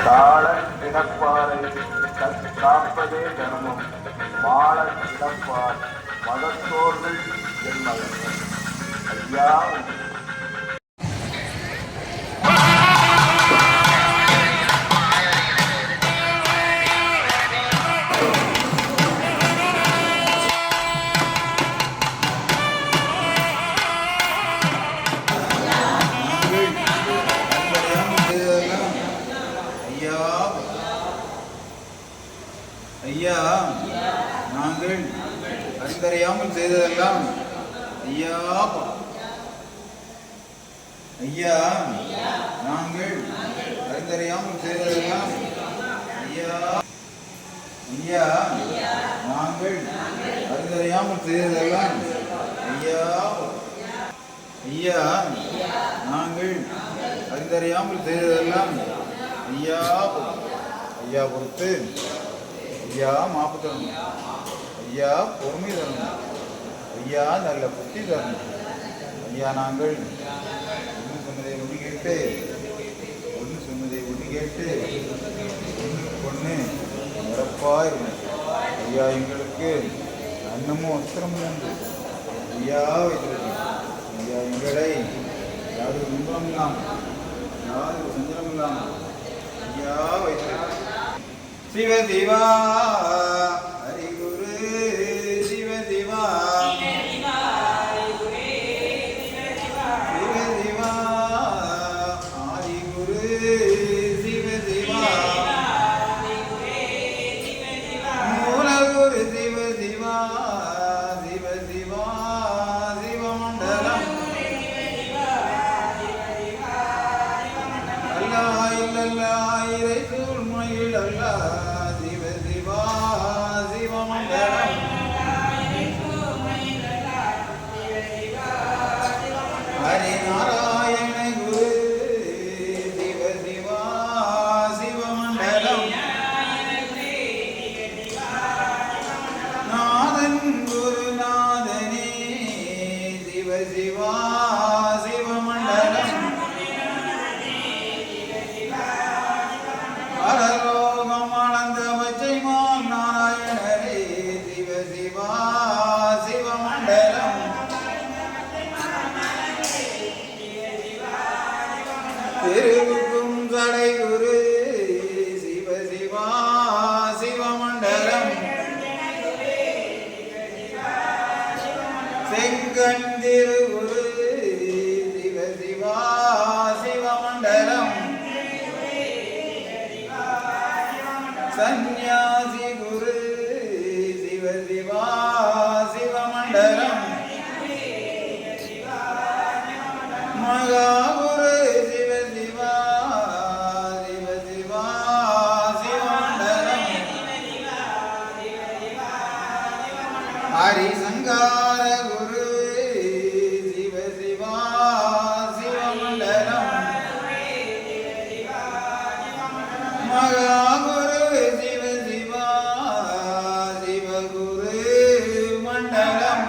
தாழ கிடப்பாரை காப்பதே தர்மம் மாள கிடப்பார் மதத்தோர்கள் என் மகன் ஐயா. ஐயா, நாங்கள் அறிந்தறியாமல் செய்ததெல்லாம் ஐயா. ஐயா, நாங்கள் அறிந்தறியாமல் செய்ததெல்லாம் ஐயா. ஐயா, நாங்கள் அறிந்தறியாமல் செய்ததெல்லாம் ஐயா. ஐயா, நாங்கள் அறிந்தறியாமல் செய்ததெல்லாம் ஐயா. ஐயா பொறுத்து ஐயா மாப்பு தரணும். ஐயா பொறுமை தரணும். ஐயா நல்ல புத்தி தரணும். ஐயா நாங்கள் ஒன்று சொன்னதை ஒன்று கேட்டு ஒன்று நிரப்பாக இருக்கணும். ஐயா எங்களுக்கு அன்னமும் வஸ்திரமும் நன்று ஐயா வைத்திருக்கணும். ஐயா எங்களை யாரும் துன்பம் இல்லாமல் யாரும் சஞ்சலம் இல்லாமல் ஐயா வைத்திருக்கணும். சிவ சிவா ஹரி குரு சிவ சிவா சிவ சிவா ஹரி குரு சிவ சிவா மூல குரு சிவ சிவா சிவ சிவா சிவமண்டலம் அல்லா இல்லல்லா இறை சூழ்மையில் அல்லா ஹரி நாராயண குரு சிவ சிவா சிவமண்டலம் நாதன் குருநாதனே சிவ சிவா சிவமண்டலம் பரலோகம் ஆனந்த பச்சைமான் நாராயணரே சிவ சிவா சிவமண்டலம் திருவுக்கும் சடை குரு சிவ சிவா சிவமண்டலம் செங்கண் திருகுரு சிவ சிவா சிவமண்டலம் சந்நியாசி குரு சிவ சிவா சிவமண்டலம் மகாகுரு சிவ சிவா சிவ சிவா சிவமண்டலம் ஹரிசங்கார குரு சிவ சிவா சிவமண்டலம் மகாகுரு சிவ சிவா சிவகுரு மண்டலம்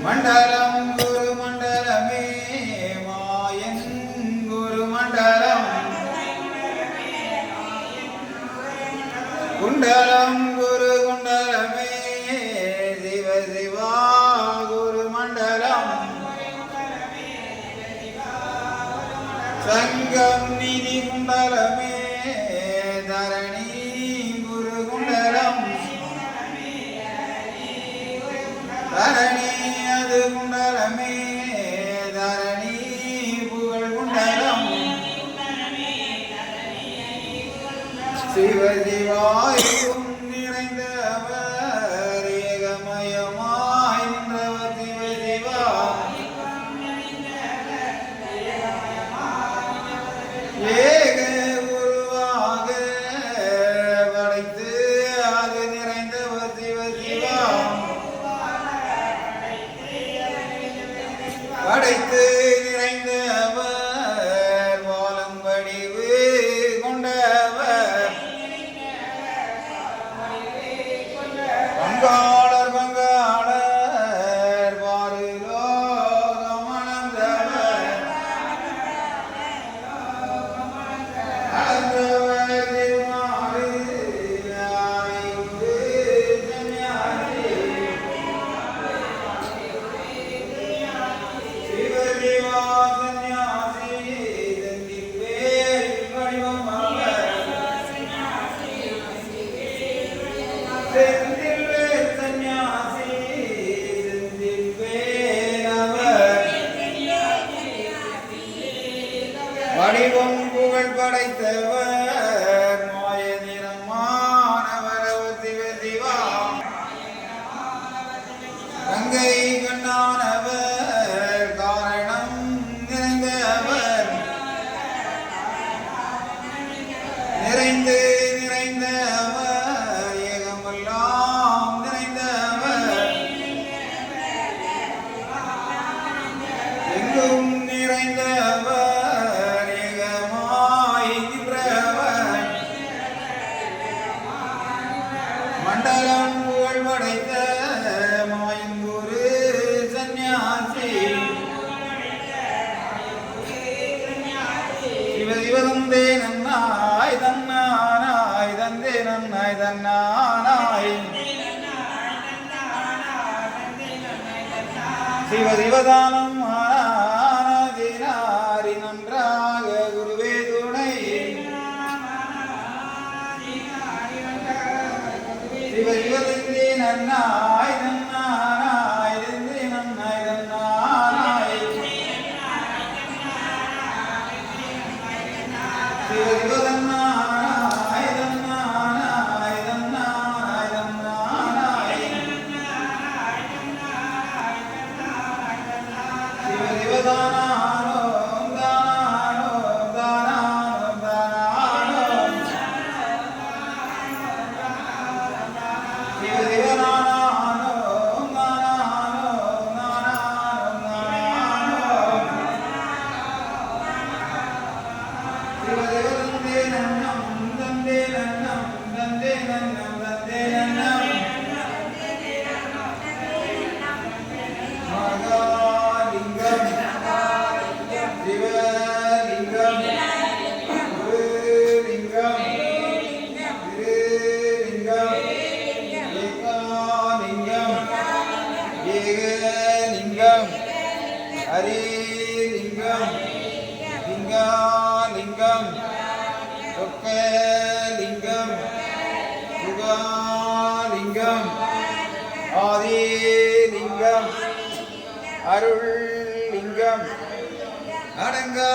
மண்டலம் குரு மண்டலமே மாயன் குரு மண்டலம் குண்டலம் குரு குண்டலமே சிவ சிவா குரு மண்டலம் சங்கம் நிதி குண்டலமே தரணி குரு குண்டலம் தரணி அது குண்டலமே தரணி புகழ் குண்டலம் சிவ சிவாயும் நிறைந்தவர் ஏகமயமாய் நின்றவர் சிவ சிவா ஏக உருவாக படைத்து அது நிறைந்தவர் சிவ சிவா படைத்து நிறைந்தவர் வாலம் வடிவு கொண்டவர் வடிவம் புகழ் படைத்தவர் மாய நிறமானவர் சிவ சிவா கங்கை கண்ணானவர் காரணம் நிறைந்தவர் நிறைந்து நிறைந்தவர் ஏகமெல்லாம் நிறைந்தவர் எங்கும் நிறைந்தவர் ஏகமாய் நின்றவர் மண்டலம் புகழ் படைத்த மாயங்குரு சந்நியாசி சிவ சிவதந்தே நன்னாய் தன்னானாய் தந்தே நன்னாய் தன்னானாய் சிவ சிவதானம் ஆனாதினாரி நன்றாக குருவே துணை சிவ சிவதந்தே நன்னாய் தன்னானாய் தந்தே நன்னாய் தன்னானாய் சிவ சிவதன்னாய் தன்னானாய் தன்னானாய் தன்னானாய் சிவ சிவதானானோ தானானோ தானானோ தானானோ சிவ சிவதானானோ தானானோ தானானோ தானானோ சிவ சிவதந்தே நன்னம் தந்தே நன்னம் தந்தே நன்னம் தந்தே நன்னம் மகாலிங்கம் சிவலிங்கம் குருலிங்கம் திருலிங்கம் ஏகாலிங்கம் ஏகலிங்கம் ஹரிலிங்கம் லிங்காலிங்கம் சொக்கலிங்கம் சுகாலிங்கம் ஆதிலிங்கம் அருள்லிங்கம் அடங்கா